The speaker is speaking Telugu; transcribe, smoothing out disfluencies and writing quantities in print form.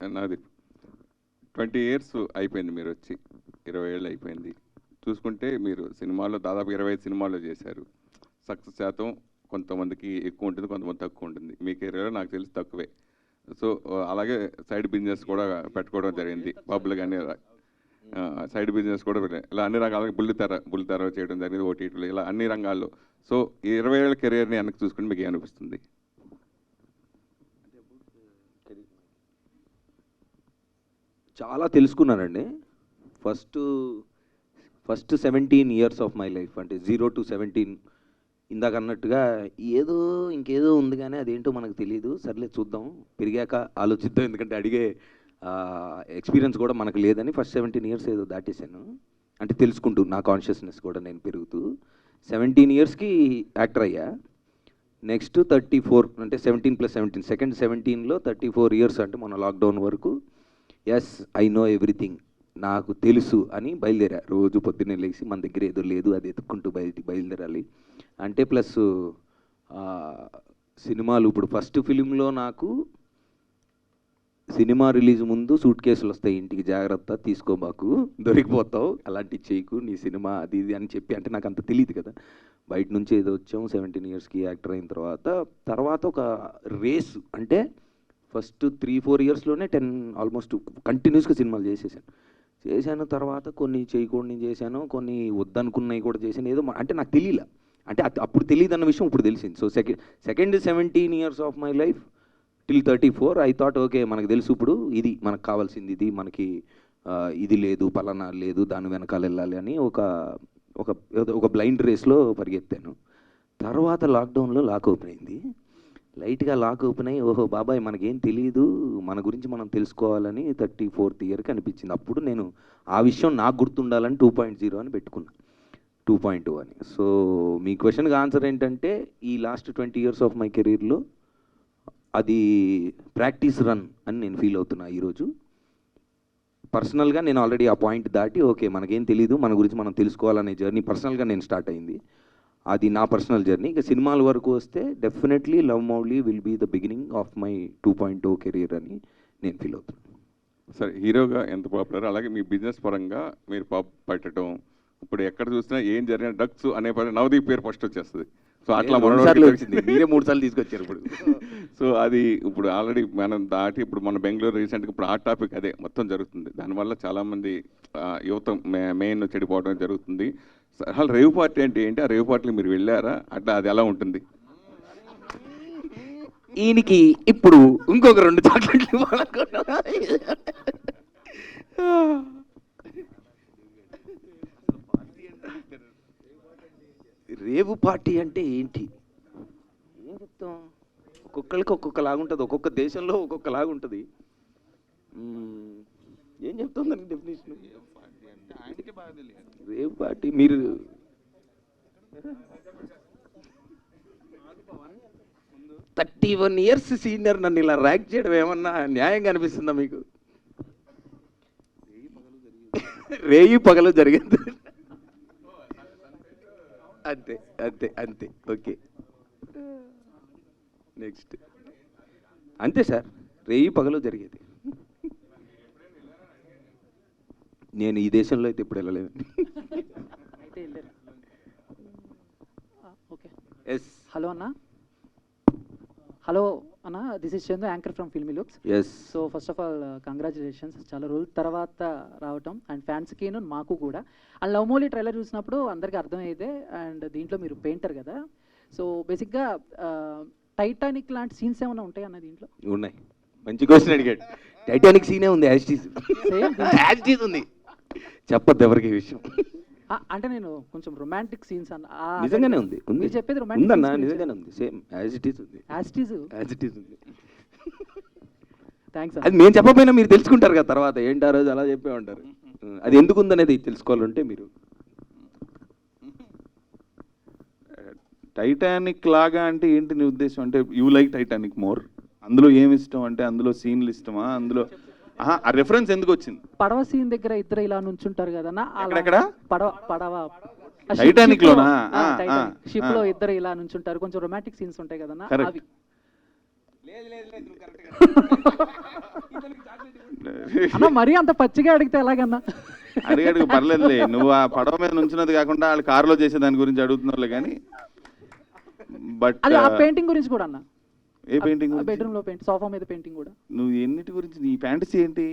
నాది 20 ఇయర్స్ అయిపోయింది మీరు వచ్చి, 20 ఏళ్ళు అయిపోయింది. చూసుకుంటే మీరు సినిమాలో దాదాపు 25 సినిమాల్లో చేశారు. సక్సెస్ శాతం కొంతమందికి ఎక్కువ ఉంటుంది, కొంతమంది తక్కువ ఉంటుంది. మీ కెరీర్లో నాకు తెలిసి తక్కువే. సో అలాగే సైడ్ బిజినెస్ కూడా పెట్టుకోవడం జరిగింది. పబ్లు కానీ సైడ్ బిజినెస్ కూడా ఇలా అన్ని రంగాలకి బుల్లితెర చేయడం జరిగింది, ఓటీటీలు, ఇలా అన్ని రంగాల్లో. సో 20 ఏళ్ళ కెరీర్ని వెనక్కి చూసుకుని మీకు ఏమనిపిస్తుంది? చాలా తెలుసుకున్నానండి. First 17 years of my life, అంటే 0 to 17, ఇందాక అన్నట్టుగా ఇంకేదో ఉంది కానీ అదేంటో మనకు తెలియదు, సర్లే చూద్దాం, పెరిగాక ఆలోచిద్దాం, ఎందుకంటే అడిగే ఎక్స్పీరియన్స్ కూడా మనకు లేదని ఫస్ట్ 17 ఇయర్స్ ఏదో దాటేశాను. అంటే తెలుసుకుంటూ నా కాన్షియస్నెస్ కూడా నేను పెరుగుతూ 17 ఇయర్స్కి యాక్టర్ అయ్యా. నెక్స్ట్ 34, అంటే 17 + 17, సెకండ్ 17లో 34 ఇయర్స్, అంటే మన లాక్డౌన్ వరకు ఎస్ ఐ నో ఎవ్రీథింగ్, నాకు తెలుసు అని బయలుదేరా. రోజు పొద్దున్నే లేచి మన దగ్గర ఏదో లేదు అది ఎత్తుక్కుంటూ బయలుదేరాలి అంటే. ప్లస్ సినిమాలు, ఇప్పుడు ఫస్ట్ ఫిలింలో నాకు సినిమా రిలీజ్ ముందు సూట్ కేసులు వస్తాయి, ఇంటికి జాగ్రత్త తీసుకోబాకు, దొరికిపోతావు, అలాంటివి చేయకు, నీ సినిమా అది ఇది అని చెప్పి, అంటే నాకు అంత తెలియదు కదా, బయట నుంచి ఏదో వచ్చాం. 17 ఇయర్స్కి యాక్టర్ అయిన తర్వాత ఒక రేస్, అంటే ఫస్ట్ 3-4 ఇయర్స్లోనే 10 ఆల్మోస్ట్ కంటిన్యూస్గా సినిమాలు చేశాను. తర్వాత కొన్ని చేయకూడని చేశాను, కొన్ని వద్దనుకున్నవి కూడా చేశాను. ఏదో అంటే నాకు తెలియలే, అంటే అప్పుడు తెలియదు అన్న విషయం ఇప్పుడు తెలిసింది. So second 17 years of my life till 34 I thought okay, మనకు తెలుసు ఇప్పుడు ఇది మనకు కావాల్సింది, ఇది మనకి ఇది లేదు, పలానా లేదు, దాని వెనకాల వెళ్ళాలి అని ఒక బ్లైండ్ రేస్లో పరిగెత్తాను. తర్వాత లాక్డౌన్లో లాక్ ఓపెన్ అయింది. లైట్గా లాక్ ఓపెన్ అయ్యి, ఓహో బాబాయ్ మనకేం తెలియదు, మన గురించి మనం తెలుసుకోవాలని 34th ఇయర్కి అనిపించింది. అప్పుడు నేను ఆ విషయం నాకు గుర్తుండాలని 2.0 అని పెట్టుకున్నా, 2.2 అని. సో మీ క్వశ్చన్కి ఆన్సర్ ఏంటంటే, ఈ లాస్ట్ 20 ఇయర్స్ ఆఫ్ మై కెరీర్లో అది ప్రాక్టీస్ రన్ అని నేను ఫీల్ అవుతున్నా ఈరోజు. పర్సనల్గా నేను ఆల్రెడీ ఆ పాయింట్ దాటి, ఓకే మనకేం తెలియదు, మన గురించి మనం తెలుసుకోవాలనే జర్నీ పర్సనల్గా నేను స్టార్ట్ అయింది. అది నా పర్సనల్ జర్నీ. ఇక సినిమాల వరకు వస్తే definitely love Mouli will be the beginning of my 2.0 career అని నేను ఫీల్ అవుతున్నాను. సరే, హీరోగా ఎంత పాపులర్, అలాగే మీ బిజినెస్ పరంగా మీరు పాప్ పెట్టడం, ఇప్పుడు ఎక్కడ చూసినా ఏం జరిగిన డ్రగ్స్ అనే నవదీప్ పేరు ఫస్ట్ వచ్చేస్తుంది. సో అట్లా మీరే 3 సార్లు తీసుకొచ్చారు ఇప్పుడు. సో అది ఇప్పుడు ఆల్రెడీ మనం దాటి, ఇప్పుడు మన బెంగళూరు రీసెంట్గా ఇప్పుడు ఆ టాపిక్ అదే మొత్తం జరుగుతుంది. దానివల్ల చాలామంది యువత మెయిన్ చెడిపోవడం జరుగుతుంది. అసలు రేవ్ పార్టీ అంటే ఏంటి? ఆ రేవ్ పార్టీకి మీరు వెళ్ళారా? అట్లా అది ఎలా ఉంటుంది? ఈయనకి ఇప్పుడు ఇంకొక 2 చాక్లెట్లు రేవు పార్టీ అంటే ఏంటి, ఏం చెప్తాం, ఒక్కొక్కరికి ఒక్కొక్కలాగుంటుంది, ఒక్కొక్క దేశంలో ఒక్కొక్కలాగుంటుంది. ఏం చెప్తాం దానికి డెఫినేషన్? రేవ్ పార్టీ మీరు 31 ఇయర్స్ సీనియర్ నన్ను ఇలా ర్యాంక్ చేయడం ఏమన్నా న్యాయంగా అనిపిస్తుందా మీకు? రేయి పగలు జరిగింది, అంతే అంతే అంతే. Okay, next. అంతే సార్, రేయి పగలు జరిగేది. నేను ఈ దేశంలో అయితే ఇప్పుడు వెళ్ళలేదు. ఎస్, హలో అన్న. హలో అన్న, this is Chandu, anchor from filmy looks. Yes. So first of all congratulations, చాలా రోజుల తర్వాత రావటం, అండ్ ఫ్యాన్స్కిను మాకు కూడా. అండ్ లవ్ మౌలి ట్రైలర్ చూసినప్పుడు అందరికీ అర్థమైతే, అండ్ దీంట్లో మీరు పెయింటర్ కదా, సో బేసిక్గా టైటానిక్ లాంటి సీన్స్ ఏమైనా ఉంటాయి అన్న దీంట్లో? ఉన్నాయి. మంచి క్వశ్చన్ అడిగాడు. టైటానిక్ సీనే ఉంది, యాజ్ టీజ్ ఉంది, చెప్పొద్దు ఎవరికి ఈ విషయం. అంటే నేను కొంచెం రొమాంటిక్ సీన్స్ అన్న. నిజంగానే ఉంది, మీరు చెప్పేది రొమాంటిక్ ఉందన్న, నిజంగానే ఉంది, సేమ్ యాజ్ ఇట్ ఈజ్ ఉంది. యాజ్ ఇట్ ఈజ్ ఉంది. థ్యాంక్స్. అది మేము చెప్పకపోయినా మీరు తెలుసుకుంటారు కదా తర్వాత, ఏంటి ఆ రోజు అలా చెప్పే ఉంటారు. అది ఎందుకు ఉందనేది తెలుసుకోవాలంటే మీరు టైటానిక్ లాగా అంటే ఏంటి నీ ఉద్దేశం? అంటే యూ లైక్ టైటానిక్ మోర్, అందులో ఏమి ఇష్టం? అంటే అందులో సీన్లు ఇష్టమా? అందులో ఆ రెఫరెన్స్ ఎందుకు వచ్చింది? పడవ సీన్ దగ్గర ఇద్దరు ఇలా నుంచుంటారు కదా, పడవ టైటానిక్ లోనా? షిప్ లో ఇద్దరు ఇలా నుంచుంటారు, కొంచెం రొమాంటిక్ సీన్స్ ఉంటాయి కదా అవి. అన్న మరీ అంత పచ్చిగా అడిగితే ఎలాగన్నా? అడిగాడు పర్లేదులే, నువ్వు ఆ పడవ మీద నుంచినది కాకుండా వాళ్ళు కారులో చేసే దాని గురించి అడుగుతున్నావులే కానీ. బట్ అది ఆ పెయింటింగ్ గురించి కూడా అన్న. ఏ పెయింటింగ్? బెడ్రూమ్ లో పెయింట్, సోఫా మీద పెయింటింగ్ కూడా. నువ్వు ఎన్నిటి గురించి, నీ ఫ్యాంటసీ ఏంటి?